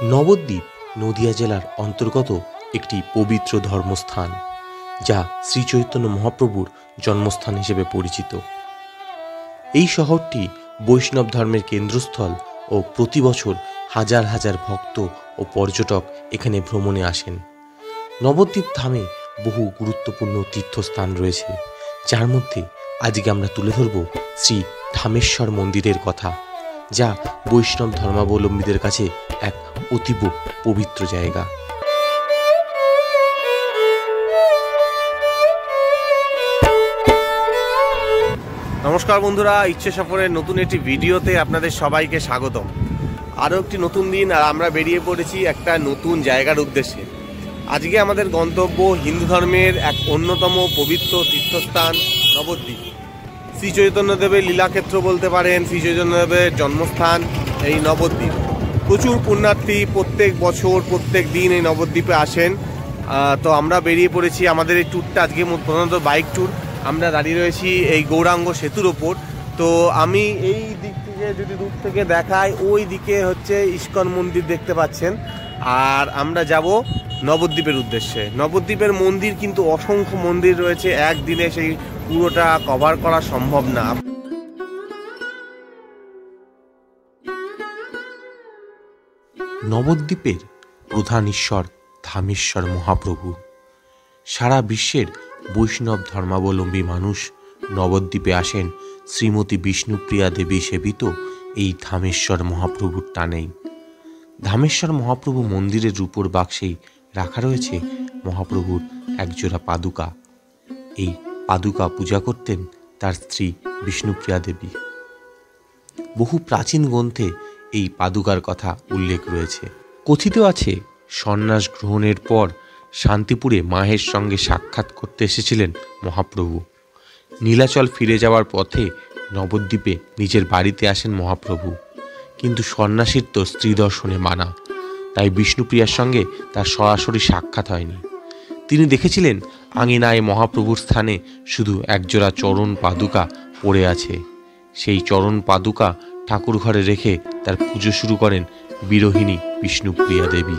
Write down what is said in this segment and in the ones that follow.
নবদ্বীপ নদিয়া জেলার অন্তর্গত একটি পবিত্র ধর্মস্থান, যা শ্রী চৈতন্য মহাপ্রভুর জন্মস্থান হিসেবে পরিচিত। এই শহরটি বৈষ্ণব ধর্মের কেন্দ্রস্থল ও প্রতি বছর হাজার হাজার ভক্ত ও পর্যটক এখানে ভ্রমণে আসেন। নবদ্বীপ ধামে বহু গুরুত্বপূর্ণ তীর্থস্থান রয়েছে, যার মধ্যে আজকে আমরা তুলে ধরব শ্রী ধামেশ্বর মন্দিরের কথা, যা বৈষ্ণব ধর্মাবলম্বীদের কাছে এক অতীব পবিত্র জায়গা। নমস্কার বন্ধুরা, ইচ্ছে সফরের নতুন একটি ভিডিওতে আপনাদের সবাইকে স্বাগতম। আরও একটি নতুন দিন, আর আমরা বেরিয়ে পড়েছি একটা নতুন জায়গার উদ্দেশ্যে। আজকে আমাদের গন্তব্য হিন্দু ধর্মের এক অন্যতম পবিত্র তীর্থস্থান নবদ্বীপ। শ্রী চৈতন্যদেবের লীলাক্ষেত্র বলতে পারেন, শ্রী চৈতন্যদেবের জন্মস্থান এই নবদ্বীপ। প্রচুর পুণ্যার্থী প্রত্যেক বছর প্রত্যেক দিন এই নবদ্বীপে আসেন। তো আমরা বেরিয়ে পড়েছি। আমাদের এই ট্যুরটা আজকে প্রধানত বাইক ট্যুর। আমরা দাঁড়িয়ে রয়েছি এই গৌরাঙ্গ সেতুর ওপর। তো আমি এই দিক থেকে যদি দূর থেকে দেখাই, ওই দিকে হচ্ছে ইস্কন মন্দির দেখতে পাচ্ছেন, আর আমরা যাব নবদ্বীপের উদ্দেশ্যে। নবদ্বীপের মন্দির কিন্তু অসংখ্য মন্দির রয়েছে, একদিনে সেই পুরোটা কভার করা সম্ভব না। নবদ্বীপের প্রধান ঈশ্বর ধামেশ্বর মহাপ্রভু। সারা বিশ্বের বৈষ্ণব ধর্মাবলম্বী মানুষ নবদ্বীপে আসেন শ্রীমতী বিষ্ণুপ্রিয়া দেবী সেবিত এই ধামেশ্বর মহাপ্রভুর টানেই। ধামেশ্বর মহাপ্রভু মন্দিরের রূপোর বাক্সেই রাখা রয়েছে মহাপ্রভুর একজোড়া পাদুকা। এই পাদুকা পূজা করতেন তার স্ত্রী বিষ্ণুপ্রিয়া দেবী। বহু প্রাচীন গ্রন্থে এই পাদুকার কথা উল্লেখ রয়েছে। কথিত আছে, সন্ন্যাস গ্রহণের পর শান্তিপুরে মায়ের সঙ্গে সাক্ষাৎ করতে এসেছিলেন মহাপ্রভু। নীলাচল ফিরে যাওয়ার পথে নবদ্বীপে নিজের বাড়িতে আসেন মহাপ্রভু, কিন্তু সন্ন্যাসীর তো স্ত্রী দর্শনে মানা, তাই বিষ্ণুপ্রিয়ার সঙ্গে তার সরাসরি সাক্ষাৎ হয়নি। তিনি দেখেছিলেন আঙিনায় মহাপ্রভুর স্থানে শুধু একজোড়া চরণ পাদুকা পড়ে আছে। সেই চরণ পাদুকা ঠাকুর ঘরে রেখে তার পুজো শুরু করেন বিরোহিণী বিষ্ণুপ্রিয়া দেবী।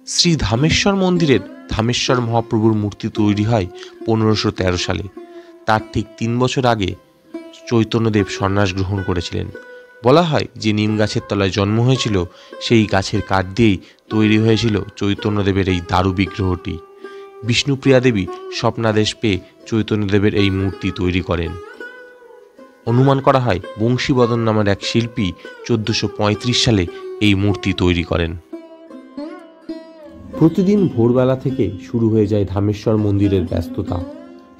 শ্রী ধামেশ্বর মন্দিরের ধামেশ্বর মহাপ্রভুর মূর্তি তৈরি হয় 1513 সালে। তার ঠিক 3 বছর আগে চৈতন্যদেব সন্ন্যাস গ্রহণ করেছিলেন। বলা হয় যে নিম গাছের তলায় জন্ম হয়েছিল, সেই গাছের কাঠ দিয়েই তৈরি হয়েছিল চৈতন্যদেবের এই দারু বিগ্রহটি। বিষ্ণুপ্রিয়া দেবী স্বপ্নাদেশ পেয়ে চৈতন্যদেবের এই মূর্তি তৈরি করেন। অনুমান করা হয় বংশীবদন নামের এক শিল্পী 1435 সালে এই মূর্তি তৈরি করেন। প্রতিদিন ভোরবেলা থেকে শুরু হয়ে যায় ধামেশ্বর মন্দিরের ব্যস্ততা।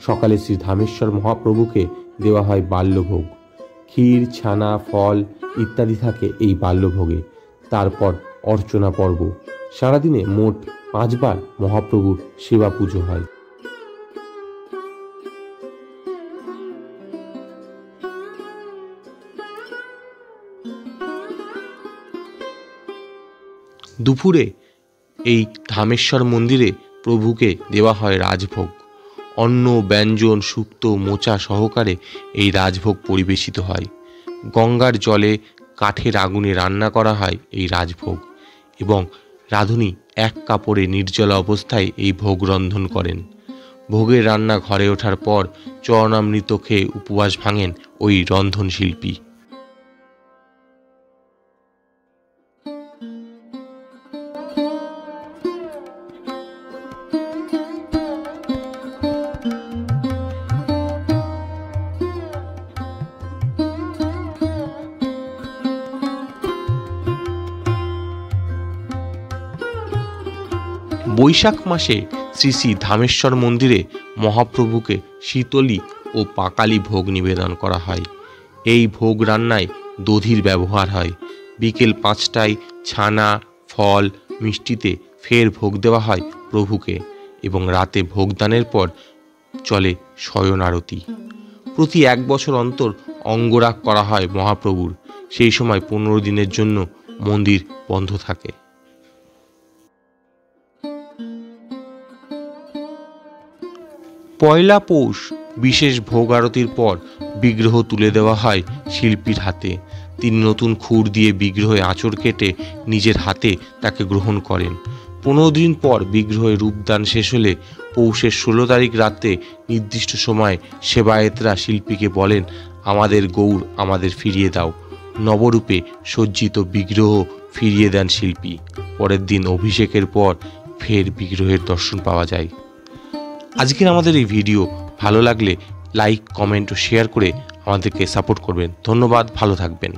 সকালে শ্রী ধামেশ্বর মহাপ্রভুকে দেওয়া হয় বাল্যভোগ। ক্ষীর, ছানা, ফল ইত্যাদি থাকে এই বাল্যভোগে। তারপর অর্চনা পর্ব। সারাদিনে মোট 5 বার মহাপ্রভুর সেবা পুজো হয়। দুপুরে এই ধামেশ্বর মন্দিরে প্রভুকে দেওয়া হয় রাজভোগ। অন্ন, ব্যঞ্জন, শুক্তো, মোচা সহকারে এই রাজভোগ পরিবেশিত হয়। গঙ্গার জলে কাঠের আগুনে রান্না করা হয় এই রাজভোগ, এবং রাঁধুনি এক কাপড়ে নির্জলা অবস্থায় এই ভোগ রন্ধন করেন। ভোগের রান্না ঘরে ওঠার পর চরণামৃত খেয়ে উপবাস ভাঙেন ওই রন্ধন শিল্পী। বৈশাখ মাসে শ্রী শ্রী ধামেশ্বর মন্দিরে মহাপ্রভুকে শীতলী ও পাকালি ভোগ নিবেদন করা হয়। এই ভোগ রান্নায় দধির ব্যবহার হয়। বিকেল 5টায় ছানা, ফল, মিষ্টিতে ফের ভোগ দেওয়া হয় প্রভুকে, এবং রাতে ভোগদানের পর চলে শয়ন আরতি। প্রতি 1 বছর অন্তর অঙ্গরাগ করা হয় মহাপ্রভুর। সেই সময় 15 দিনের জন্য মন্দির বন্ধ থাকে। পয়লা পৌষ বিশেষ ভোগ আরতির পর বিগ্রহ তুলে দেওয়া হয় শিল্পীর হাতে। তিনি নতুন খুর দিয়ে বিগ্রহে আঁচড় কেটে নিজের হাতে তাকে গ্রহণ করেন। 15 দিন পর বিগ্রহের রূপদান শেষ হলে পৌষের 16 তারিখ রাতে নির্দিষ্ট সময় সেবায়েতরা শিল্পীকে বলেন, আমাদের গৌর আমাদের ফিরিয়ে দাও। নবরূপে সজ্জিত বিগ্রহ ফিরিয়ে দেন শিল্পী। পরের দিন অভিষেকের পর ফের বিগ্রহের দর্শন পাওয়া যায়। আজকের আমাদের এই ভিডিও ভালো লাগলে লাইক, কমেন্ট ও শেয়ার করে আমাদেরকে সাপোর্ট করবেন। ধন্যবাদ, ভালো থাকবেন।